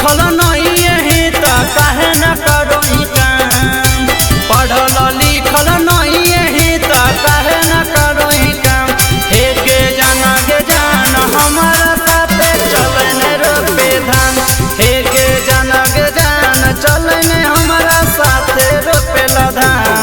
लिखल नहीं है तो काहे न करो काम। पढ़ल लिखल नहीं है तो काहे न करो काम। हे गे जान हमारा साथे चलन रोपे धान। हे गे जान चलन हमारा साथे रोपेला धान।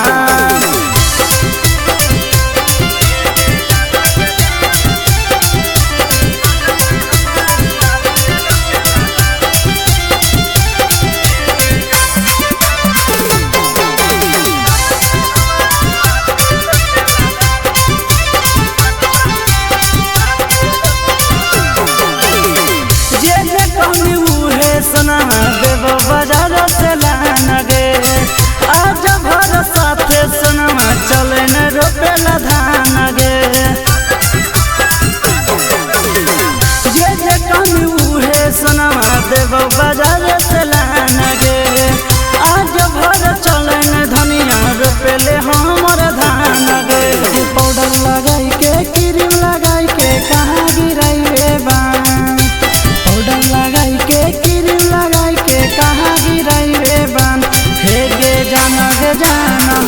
सुना देव बाजार से लाना गे आज भर साथे सुना चले न रोपेला धान गे। जे कमी उहे सुना देव बाजार से लाना गे आज भर चले न धनिया रोपेले हमर धान गे। पाउडर लगाई के क्रीम लगाई के कहाँ गिराइबे बान। पाउडर लगाई के कहाँ गिराइबे बान। हे गे जान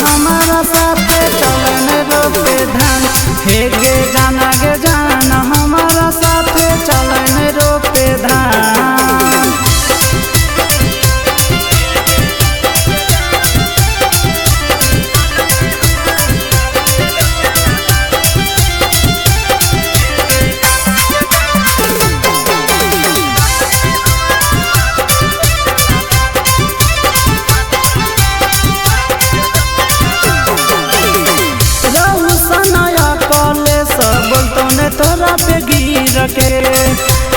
हमारा साथे चलन रोपे धान। हे गे जान हमारा साथे चलन रोपे धान। तोरा पे गिर के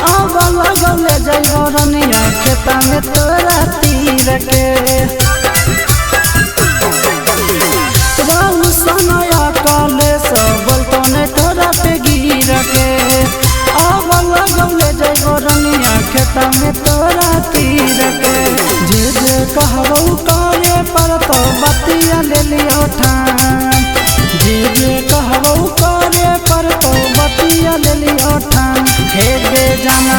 अब लगले जइबो रनिया खेता में तोरा तीर के। रहु सनया कले बोलतो ने तोरा पे गिर के अब लगले जइबो रनिया खेता में तोरा तीर के। जे कहबो करे पर तो बतिया ले लियो ठान। जे कहबो करे पर तो बतिया ले लियो ठान। हे गे जान